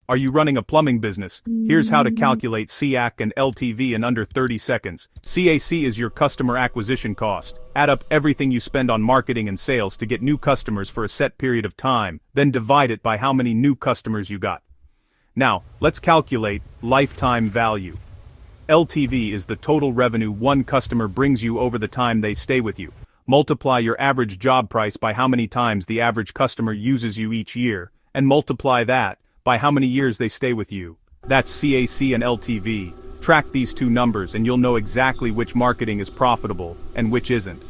Are you running a plumbing business? Here's how to calculate CAC and LTV in under 30 seconds. CAC is your customer acquisition cost. Add up everything you spend on marketing and sales to get new customers for a set period of time, then divide it by how many new customers you got. Now, let's calculate lifetime value. LTV is the total revenue one customer brings you over the time they stay with you. Multiply your average job price by how many times the average customer uses you each year, and multiply that by how many years they stay with you. That's CAC and LTV. Track these two numbers and you'll know exactly which marketing is profitable and which isn't.